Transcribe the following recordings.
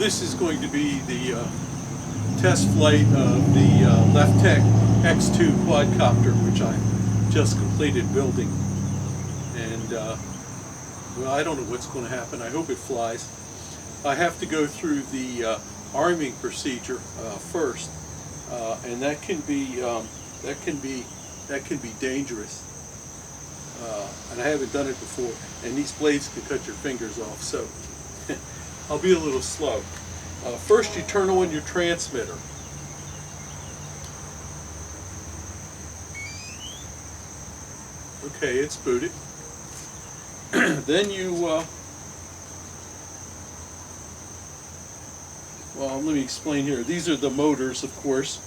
This is going to be the test flight of the Leftech X2 quadcopter, which I just completed building. And well, I don't know what's going to happen. I hope it flies. I have to go through the arming procedure first, and that can be dangerous. And I haven't done it before. And these blades can cut your fingers off, so I'll be a little slow. First, you turn on your transmitter. Okay, it's booted. Then you, well, let me explain here. These are the motors, of course.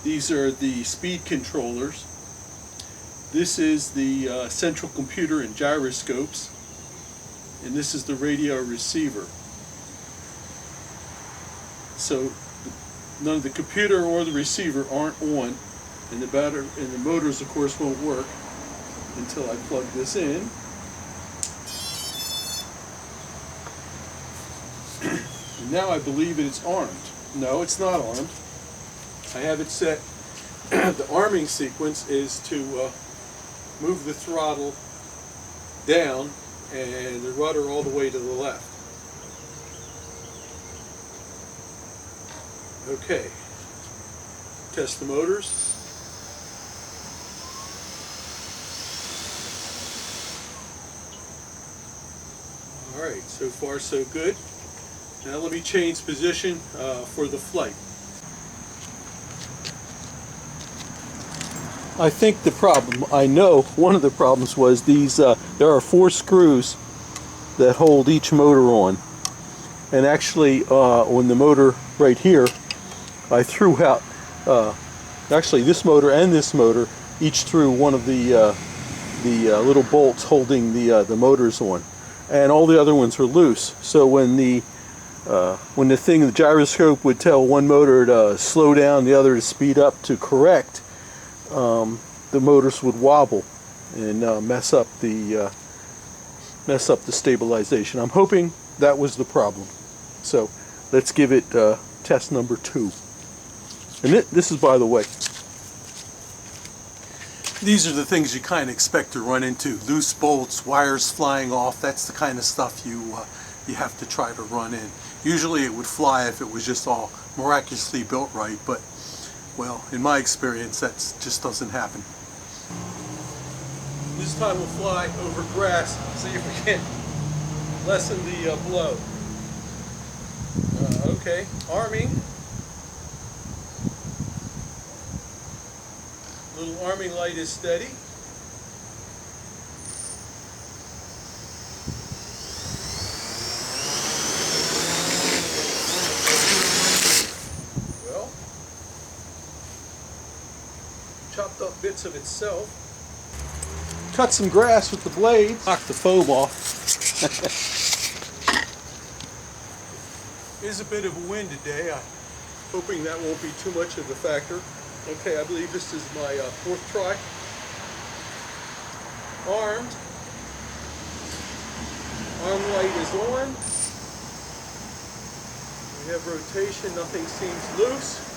These are the speed controllers. This is the central computer and gyroscopes. And this is the radio receiver. So none of the computer or the receiver aren't on, and the battery and the motors, of course, won't work until I plug this in. And now I believe it's armed. No, it's not armed. I have it set. The arming sequence is to move the throttle down and the rudder all the way to the left. Okay, test the motors. All right, so far so good. Now let me change position for the flight. I think the problem, I know one of the problems was these, there are 4 screws that hold each motor on. And actually on the motor right here, I threw out, actually this motor and this motor each threw one of the little bolts holding the motors on. And all the other ones were loose. So when the gyroscope would tell one motor to slow down, the other to speed up to correct, the motors would wobble and mess up the stabilization. I'm hoping that was the problem. So let's give it test number 2. And this is, by the way, these are the things you kind of expect to run into: loose bolts, wires flying off. That's the kind of stuff you have to try to run in. Usually it would fly if it was just all miraculously built right, but well, in my experience, that just doesn't happen. This time we'll fly over grass, see if we can lessen the blow. Okay, arming. Little arming light is steady. Well, chopped up bits of itself. Cut some grass with the blades. Knock the foam off. Is a bit of a wind today. I'm hoping that won't be too much of a factor. Okay, I believe this is my 4th try. Armed. Arm light is on. We have rotation. Nothing seems loose.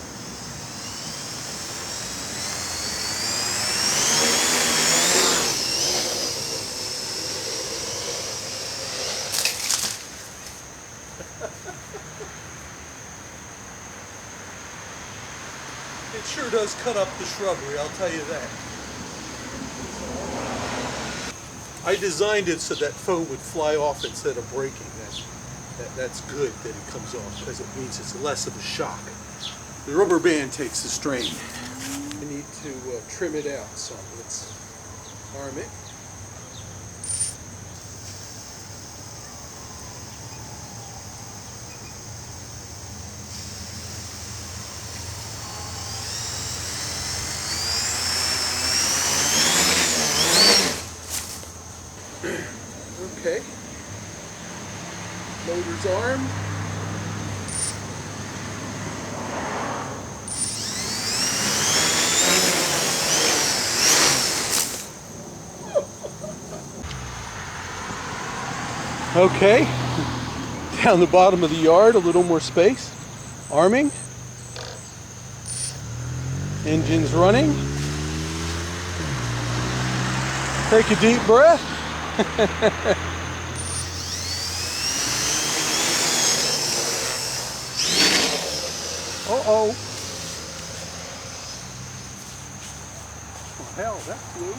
It sure does cut up the shrubbery, I'll tell you that. I designed it so that foam would fly off instead of breaking. That's good that it comes off, because it means it's less of a shock. The rubber band takes the strain. I need to trim it out, so let's arm it. Okay, motor's armed. Okay, Down the bottom of the yard, a little more space. Arming. Engines running. Take a deep breath. Uh-oh. Oh, hell, that flew.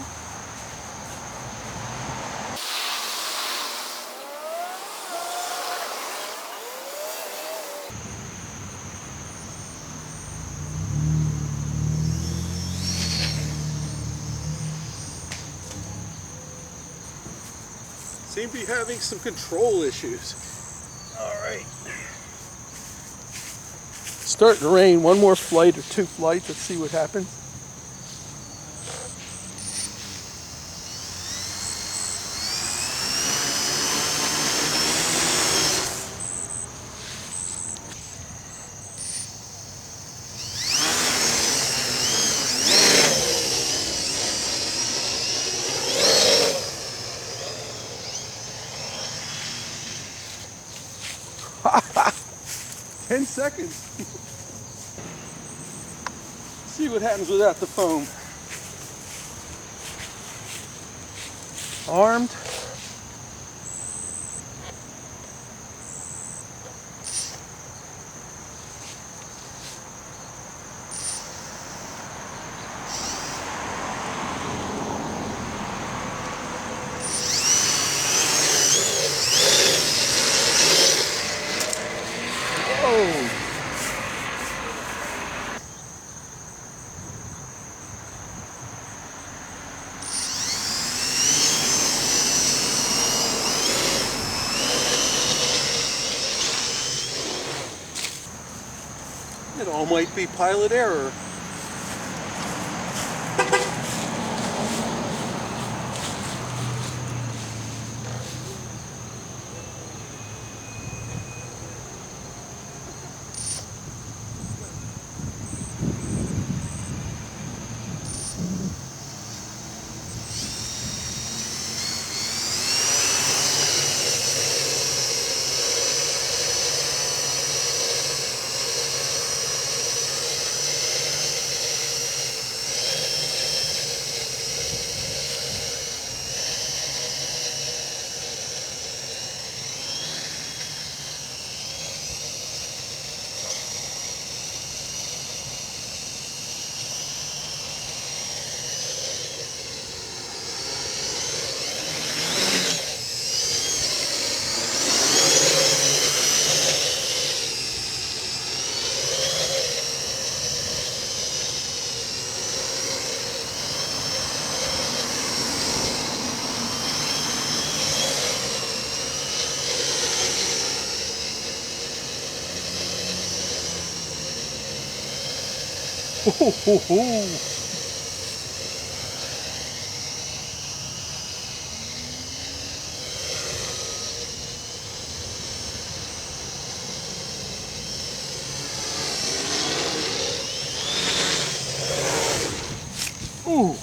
Seem to be having some control issues. All right. Starting to rain. One more flight or two flights. Let's see what happens. Ha 10 seconds. See what happens without the foam. Armed. Oh. It all might be pilot error. Ooh.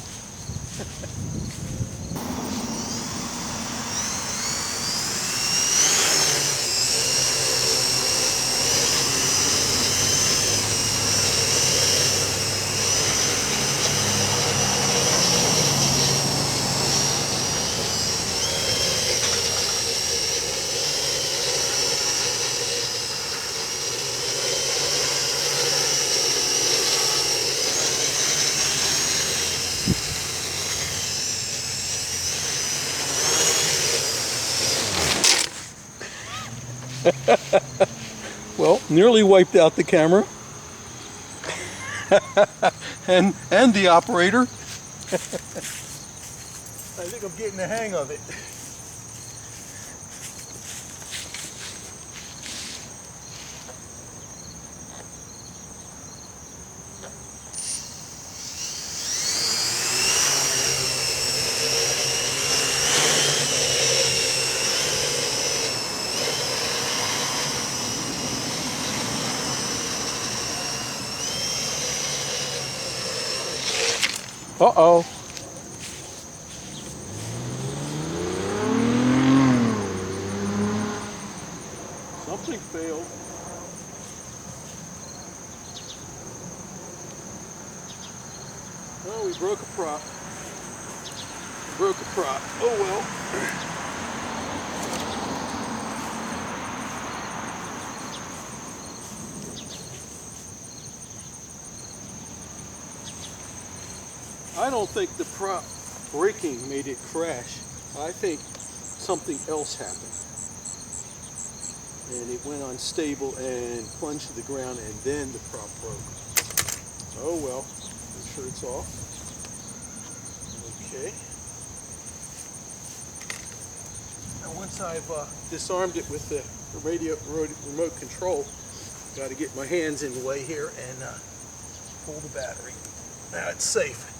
Well, nearly wiped out the camera and the operator. I think I'm getting the hang of it. Uh-oh. Well, we broke a prop. Broke a prop. Oh well. I don't think the prop breaking made it crash. I think something else happened. And it went unstable and plunged to the ground, and then the prop broke. Oh well. I'm sure it's off. Okay. Now once I've disarmed it with the remote control, got to get my hands in the way here and pull the battery. Now it's safe.